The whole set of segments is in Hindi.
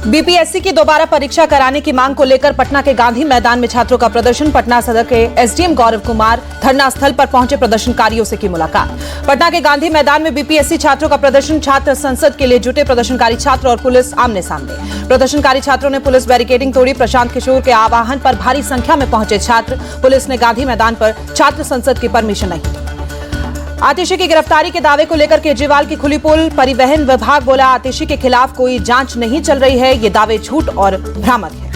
बीपीएससी की दोबारा परीक्षा कराने की मांग को लेकर पटना के गांधी मैदान में छात्रों का प्रदर्शन। पटना सदर के एसडीएम गौरव कुमार धरना स्थल पर पहुंचे प्रदर्शनकारियों से की मुलाकात। पटना के गांधी मैदान में बीपीएससी छात्रों का प्रदर्शन। छात्र संसद के लिए जुटे प्रदर्शनकारी छात्र और पुलिस आमने सामने। प्रदर्शनकारी छात्रों ने पुलिस बैरिकेडिंग तोड़ी। प्रशांत किशोर के आह्वान पर भारी संख्या में पहुंचे छात्र। पुलिस ने गांधी मैदान पर छात्र संसद की परमिशन नहीं। आतिशी की गिरफ्तारी के दावे को लेकर केजरीवाल की खुली पोल। परिवहन विभाग बोला आतिशी के खिलाफ कोई जांच नहीं चल रही है, ये दावे झूठ और भ्रामक है।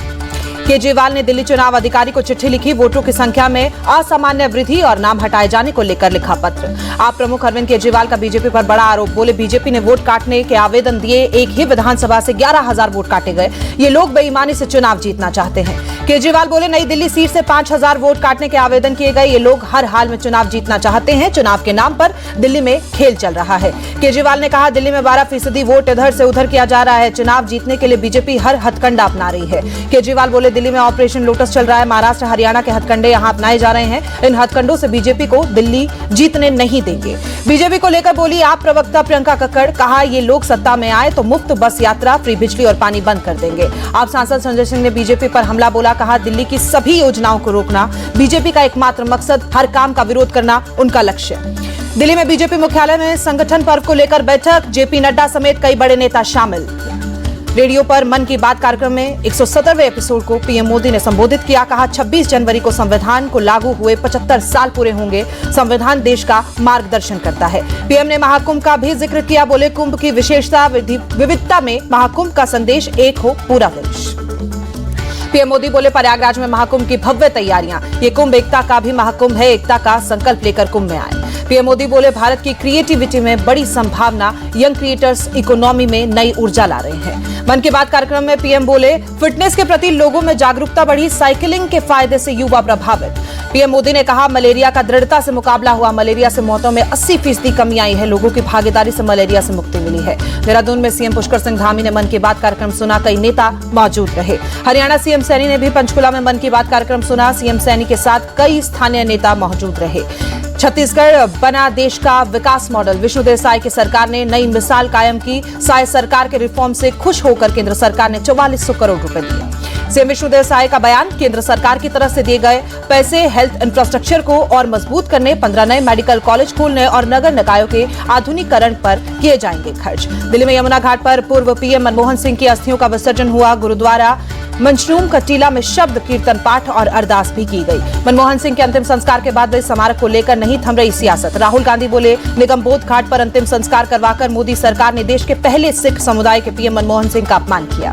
केजरीवाल ने दिल्ली चुनाव अधिकारी को चिट्ठी लिखी। वोटरों की संख्या में असामान्य वृद्धि और नाम हटाए जाने को लेकर लिखा पत्र। आप प्रमुख अरविंद केजरीवाल का बीजेपी पर बड़ा आरोप। बोले बीजेपी ने वोट काटने के आवेदन दिए, एक ही विधानसभा से 11,000 वोट काटे गए। ये लोग बेईमानी से चुनाव जीतना चाहते हैं। केजरीवाल बोले नई दिल्ली सीट से 5,000 वोट काटने के आवेदन किए गए। ये लोग हर हाल में चुनाव जीतना चाहते हैं। चुनाव के नाम पर दिल्ली में खेल चल रहा है। केजरीवाल ने कहा दिल्ली में 12% वोट इधर से उधर किया जा रहा है। चुनाव जीतने के लिए बीजेपी हर हथकंडा अपना रही है। केजरीवाल बोले दिल्ली में ऑपरेशन लोटस चल रहा है। महाराष्ट्र हरियाणा के हथकंडे यहां अपनाए जा रहे हैं। इन हथकंडों से बीजेपी को दिल्ली जीतने नहीं देंगे। बीजेपी को लेकर बोली आप प्रवक्ता प्रियंका कक्कड़। कहा ये लोग सत्ता में आए तो मुफ्त बस यात्रा, फ्री बिजली और पानी बंद कर देंगे। आप सांसद संजय सिंह ने बीजेपी पर हमला बोला। कहा दिल्ली की सभी योजनाओं को रोकना बीजेपी का एकमात्र मकसद, हर काम का विरोध करना उनका लक्ष्य। दिल्ली में बीजेपी मुख्यालय में संगठन पर्व को लेकर बैठक। जेपी नड्डा समेत कई बड़े नेता शामिल। रेडियो पर मन की बात कार्यक्रम में 170वें एपिसोड को पीएम मोदी ने संबोधित किया। कहा 26 जनवरी को संविधान को लागू हुए 75 साल पूरे होंगे। संविधान देश का मार्गदर्शन करता है। पीएम ने महाकुंभ का भी जिक्र किया। बोले कुंभ की विशेषता विविधता में महाकुंभ का संदेश एक हो पूरा देश। पीएम मोदी बोले प्रयागराज में महाकुंभ की भव्य तैयारियां। ये कुंभ एकता का भी महाकुंभ है। एकता का संकल्प लेकर कुंभ में आए। पीएम मोदी बोले भारत की क्रिएटिविटी में बड़ी संभावना। यंग क्रिएटर्स इकोनॉमी में नई ऊर्जा ला रहे हैं। मन की बात कार्यक्रम में पीएम बोले फिटनेस के प्रति लोगों में जागरूकता बढ़ी। साइकिलिंग के फायदे से युवा प्रभावित। पीएम मोदी ने कहा मलेरिया का दृढ़ता से मुकाबला हुआ। मलेरिया से मौतों में 80% कमी आई है। लोगों की भागीदारी से मलेरिया से मुक्ति मिली है। देहरादून में सीएम पुष्कर सिंह धामी ने मन की बात कार्यक्रम सुना। कई नेता मौजूद रहे। हरियाणा सीएम सैनी ने भी पंचकुला में मन की बात कार्यक्रम सुना। सीएम सैनी के साथ कई स्थानीय नेता मौजूद रहे। छत्तीसगढ़ बना देश का विकास मॉडल। विष्णु देसाई की सरकार ने नई मिसाल कायम की। साय सरकार के रिफॉर्म से खुश होकर केंद्र सरकार ने 4400 करोड़ रुपए दिए। सीएम विष्णु देसाई का बयान केंद्र सरकार की तरफ से दिए गए पैसे हेल्थ इंफ्रास्ट्रक्चर को और मजबूत करने, 15 नए मेडिकल कॉलेज खोलने और नगर निकायों के आधुनिकीकरण पर किए जाएंगे खर्च। दिल्ली में यमुना घाट पर पूर्व पीएम मनमोहन सिंह की अस्थियों का विसर्जन हुआ। गुरुद्वारा मंजनूम कटीला में शब्द कीर्तन पाठ और अरदास भी की गई। मनमोहन सिंह के अंतिम संस्कार के बाद स्मारक को लेकर नहीं थम रही सियासत। राहुल गांधी बोले निगमबोध घाट पर अंतिम संस्कार करवाकर मोदी सरकार ने देश के पहले सिख समुदाय के पीएम मनमोहन सिंह का अपमान किया।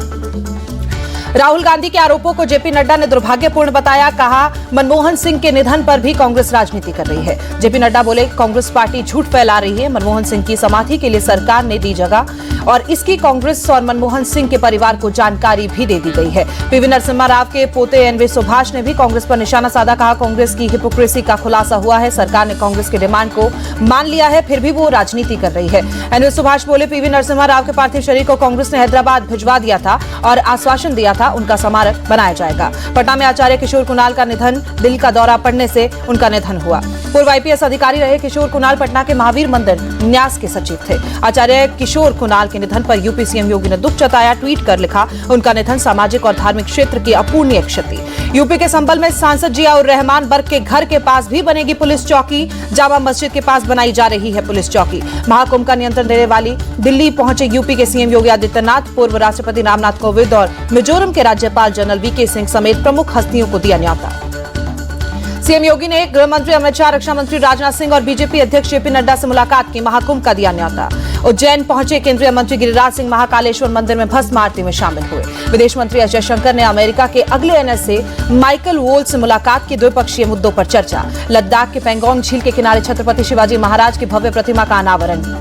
राहुल गांधी के आरोपों को जेपी नड्डा ने दुर्भाग्यपूर्ण बताया। कहा मनमोहन सिंह के निधन पर भी कांग्रेस राजनीति कर रही है। जेपी नड्डा बोले कांग्रेस पार्टी झूठ फैला रही है। मनमोहन सिंह की समाधि के लिए सरकार ने दी जगह और इसकी कांग्रेस और मनमोहन सिंह के परिवार को जानकारी भी दे दी गई है। पीवी नरसिम्हा राव के पोते एनवी सुभाष ने भी कांग्रेस पर निशाना साधा। कहा कांग्रेस की हिपोक्रेसी का खुलासा हुआ है। सरकार ने कांग्रेस के डिमांड को मान लिया है, फिर भी वो राजनीति कर रही है। एनवी सुभाष बोले पीवी नरसिम्हा राव के पार्थिव शरीर को कांग्रेस ने हैदराबाद भिजवा दिया था और आश्वासन दिया था उनका स्मारक बनाया जाएगा। पटना में आचार्य किशोर कुणाल का निधन। दिल का दौरा पड़ने से उनका निधन हुआ। पूर्व आईपीएस अधिकारी रहे किशोर कुणाल पटना के महावीर मंदिर न्यास के सचिव थे। आचार्य किशोर कुणाल के निधन पर यूपी सीएम योगी ने दुख जताया। ट्वीट कर लिखा उनका निधन सामाजिक और धार्मिक क्षेत्र की अपूर्णीय क्षति। यूपी के संभल में सांसद जियाउर रहमान बर्ग के घर के पास भी बनेगी पुलिस चौकी। जामा मस्जिद के पास बनाई जा रही है पुलिस चौकी। महाकुंभ का नियंत्रण देने वाली दिल्ली पहुंचे यूपी के सीएम योगी आदित्यनाथ। पूर्व राष्ट्रपति रामनाथ कोविंद और मिजोरम के राज्यपाल जनरल वीके सिंह समेत प्रमुख हस्तियों को दिया न्यौता। सीएम योगी ने गृह मंत्री अमित शाह, रक्षा मंत्री राजनाथ सिंह और बीजेपी अध्यक्ष जेपी नड्डा से मुलाकात की। महाकुंभ का दिया न्यौता। उज्जैन पहुंचे केंद्रीय मंत्री गिरिराज सिंह महाकालेश्वर मंदिर में भस्म आरती में शामिल हुए। विदेश मंत्री एस जयशंकर ने अमेरिका के अगले एनएसए माइकल वोल्स से मुलाकात की। द्विपक्षीय मुद्दों पर चर्चा। लद्दाख के पेंगोंग झील के किनारे छत्रपति शिवाजी महाराज की भव्य प्रतिमा का अनावरण।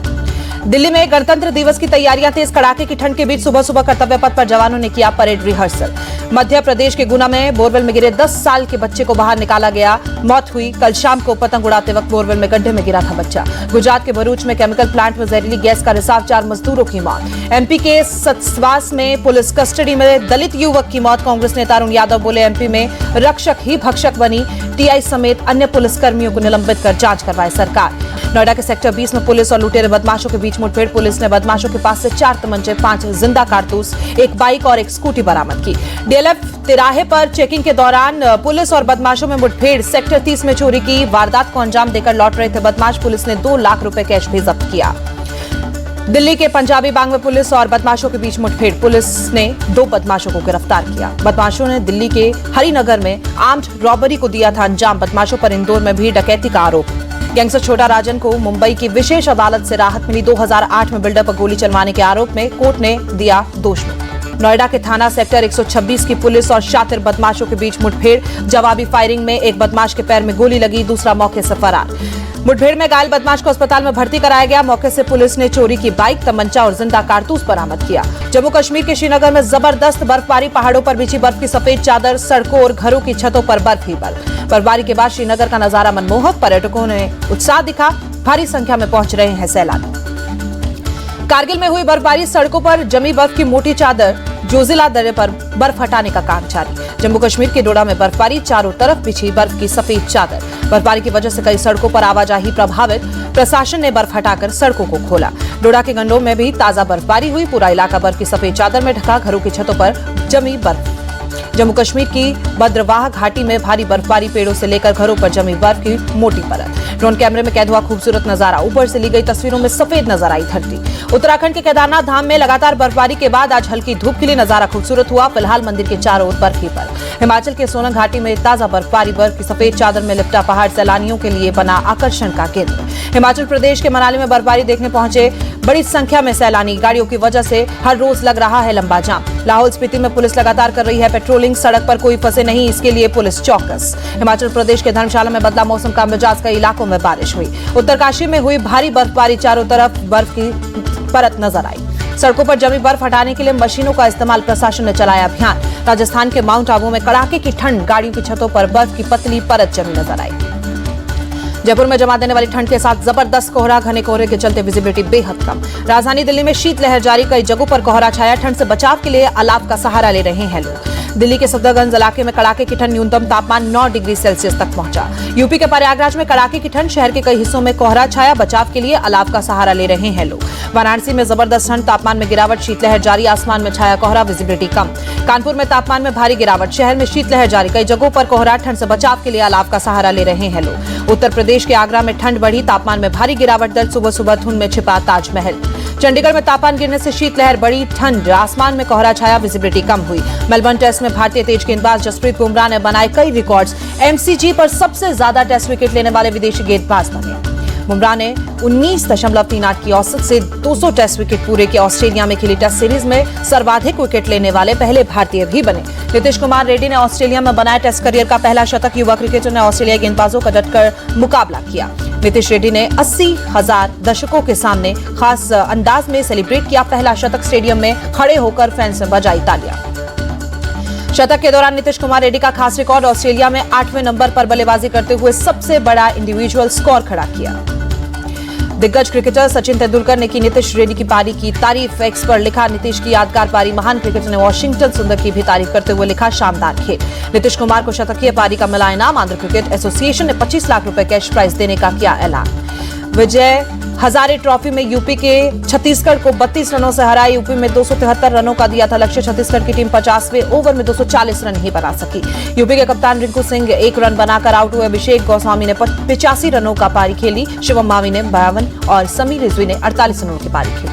दिल्ली में गणतंत्र दिवस की तैयारियां तेज। कड़ाके की ठंड के बीच सुबह सुबह कर्तव्य पथ पर जवानों ने किया परेड रिहर्सल। मध्य प्रदेश के गुना में बोरवेल में गिरे 10 साल के बच्चे को बाहर निकाला गया। मौत हुई। कल शाम को पतंग उड़ाते वक्त बोरवेल में गड्ढे में गिरा था बच्चा। गुजरात के भरूच में केमिकल प्लांट में जहरीली गैस का रिसाव, 4 मजदूरों की मौत। एमपी के सतवास में पुलिस कस्टडी में दलित युवक की मौत। कांग्रेस नेता अरुण यादव बोले एमपी में रक्षक ही भक्षक बनी। टीआई समेत अन्य पुलिसकर्मियों को निलंबित कर जांच करवाए सरकार। नोएडा के सेक्टर 20 में पुलिस और लुटेरे बदमाशों के बीच मुठभेड़। पुलिस ने बदमाशों के पास से 4 तमंचे, 5 जिंदा कारतूस, एक बाइक और एक स्कूटी बरामद की। डीएलएफ तिराहे पर चेकिंग के दौरान पुलिस और बदमाशों में मुठभेड़। सेक्टर 30 में चोरी की वारदात को अंजाम देकर लौट रहे थे बदमाश। पुलिस ने 2 लाख रुपए कैश भी जब्त किया। दिल्ली के पंजाबी बाग में पुलिस और बदमाशों के बीच मुठभेड़। पुलिस ने 2 बदमाशों को गिरफ्तार किया। बदमाशों ने दिल्ली के हरिनगर में आर्म्ड रॉबरी को दिया था अंजाम। बदमाशों पर इंदौर में भी डकैती का आरोप। गैंगस्टर छोटा राजन को मुंबई की विशेष अदालत से राहत मिली। 2008 में बिल्डर पर गोली चलवाने के आरोप में कोर्ट ने दिया दोष मुक्त। नोएडा के थाना सेक्टर 126 की पुलिस और शातिर बदमाशों के बीच मुठभेड़। जवाबी फायरिंग में एक बदमाश के पैर में गोली लगी, दूसरा मौके से फरार। मुठभेड़ में घायल बदमाश को अस्पताल में भर्ती कराया गया। मौके से पुलिस ने चोरी की बाइक, तमंचा और जिंदा कारतूस बरामद किया। जम्मू कश्मीर के श्रीनगर में जबरदस्त बर्फबारी। पहाड़ों पर बिछी बर्फ की सफेद चादर, सड़कों और घरों की छतों पर बर्फ ही बर्फ। बर्फबारी के बाद श्रीनगर का नजारा मनमोहक। पर्यटकों ने उत्साह दिखा। भारी संख्या में पहुंच रहे हैं सैलानी। कारगिल में हुई बर्फबारी। सड़कों पर जमी बर्फ की मोटी चादर, जोजिला दर्रे पर बर्फ हटाने का काम जारी। जम्मू कश्मीर के डोडा में बर्फबारी। चारों तरफ बिछी बर्फ की सफेद चादर। बर्फबारी की वजह से कई सड़कों पर आवाजाही प्रभावित। प्रशासन ने बर्फ हटाकर सड़कों को खोला। डोडा के गंडों में भी ताजा बर्फबारी हुई। पूरा इलाका बर्फ की सफेद चादर में ढका। घरों की छतों पर जमी बर्फ। जम्मू कश्मीर की भद्रवाह घाटी में भारी बर्फबारी। पेड़ों से लेकर घरों पर जमी बर्फ की मोटी परत। ड्रोन कैमरे में कैद हुआ खूबसूरत नजारा। ऊपर से ली गई तस्वीरों में सफेद नजर आई धरती। उत्तराखंड के केदारनाथ धाम में लगातार बर्फबारी के बाद आज हल्की धूप खिली। नजारा खूबसूरत हुआ। फिलहाल मंदिर के चारों ओर बर्फ ही बर्फ। हिमाचल के सोलन घाटी में ताजा बर्फबारी। बर्फ की सफेद चादर में लिपटा पहाड़ सैलानियों के लिए बना आकर्षण का केंद्र। हिमाचल प्रदेश के मनाली में बर्फबारी देखने पहुंचे बड़ी संख्या में सैलानी। गाड़ियों की वजह से हर रोज लग रहा है लंबा जाम। लाहौल स्पीति में पुलिस लगातार कर रही है पेट्रोलिंग। सड़क पर कोई फंसे नहीं, इसके लिए पुलिस चौकस। हिमाचल प्रदेश के धर्मशाला में बदला मौसम का मिजाज। कई इलाकों में बारिश हुई। उत्तरकाशी में हुई भारी बर्फबारी। चारों तरफ बर्फ की परत नजर आई। सड़कों पर जमी बर्फ हटाने के लिए मशीनों का इस्तेमाल। प्रशासन ने चलाया अभियान। राजस्थान के माउंट आबू में कड़ाके की ठंड। गाड़ियों की छतों पर बर्फ की पतली परत जमी नजर आई। जयपुर में जमा देने वाली ठंड के साथ जबरदस्त कोहरा। घने कोहरे के चलते विजिबिलिटी बेहद कम। राजधानी दिल्ली में शीतलहर जारी। कई जगहों पर कोहरा छाया। ठंड से बचाव के लिए अलाव का सहारा ले रहे हैं लोग। दिल्ली के सफदरगंज इलाके में कड़ाके की ठंड। न्यूनतम तापमान 9 डिग्री सेल्सियस तक पहुंचा। यूपी के प्रयागराज में कड़ाके की ठंड। शहर के कई हिस्सों में कोहरा छाया। बचाव के लिए अलाव का सहारा ले रहे हैं लोग। वाराणसी में जबरदस्त ठंड। तापमान में गिरावट। शीतलहर जारी। आसमान में छाया कोहरा। विजिबिलिटी कम। कानपुर में तापमान में भारी गिरावट। शहर में शीतलहर जारी। कई जगहों पर कोहरा। ठंड से बचाव के लिए अलाव का सहारा ले रहे हैं लोग। उत्तर प्रदेश के आगरा में ठंड बढ़ी। तापमान में भारी गिरावट दर्ज। सुबह सुबह धुंध में छिपा ताजमहल। चंडीगढ़ में तापमान गिरने से शीतलहर बढ़ी। ठंड। आसमान में कोहरा छाया। विजिबिलिटी कम हुई। मेलबर्न टेस्ट में भारतीय तेज गेंदबाज जसप्रीत बुमराह ने बनाए कई रिकॉर्ड्स। एमसीजी पर सबसे ज्यादा टेस्ट विकेट लेने वाले विदेशी गेंदबाज बने। बुमराह ने 19.38 की औसत से 200 टेस्ट विकेट पूरे किए। ऑस्ट्रेलिया में खेली टेस्ट सीरीज में सर्वाधिक विकेट लेने वाले पहले भारतीय भी बने। नीतीश कुमार रेड्डी ने ऑस्ट्रेलिया में बनाया टेस्ट करियर का पहला शतक। युवा क्रिकेटर ने ऑस्ट्रेलियाई गेंदबाजों का डटकर मुकाबला किया। नीतीश रेड्डी ने 80,000 दर्शकों के सामने खास अंदाज में सेलिब्रेट किया पहला शतक। स्टेडियम में खड़े होकर फैंस ने बजाई तालियां। शतक के दौरान नीतीश कुमार रेड्डी का खास रिकॉर्ड। ऑस्ट्रेलिया में 8वें नंबर पर बल्लेबाजी करते हुए सबसे बड़ा इंडिविजुअल स्कोर खड़ा किया। दिग्गज क्रिकेटर सचिन तेंदुलकर ने की नीतीश रेड्डी की पारी की तारीफ। एक्स पर लिखा, नीतीश की यादगार पारी। महान क्रिकेटर ने वॉशिंगटन सुंदर की भी तारीफ करते हुए लिखा, शानदार खेल। नीतीश कुमार को शतकीय पारी का मिला इनाम। आंध्र क्रिकेट एसोसिएशन ने 25 लाख रुपए कैश प्राइज देने का किया ऐलान। विजय हजारे ट्रॉफी में यूपी के छत्तीसगढ़ को 32 रनों से हराई। यूपी में 273 रनों का दिया था लक्ष्य। छत्तीसगढ़ की टीम 50वें ओवर में 240 रन ही बना सकी। यूपी के कप्तान रिंकू सिंह 1 रन बनाकर आउट हुए। अभिषेक गोस्वामी ने 85 रनों का पारी खेली। शिवम मावी ने 52 और समीर रिजवी ने 48 रनों की पारी खेली।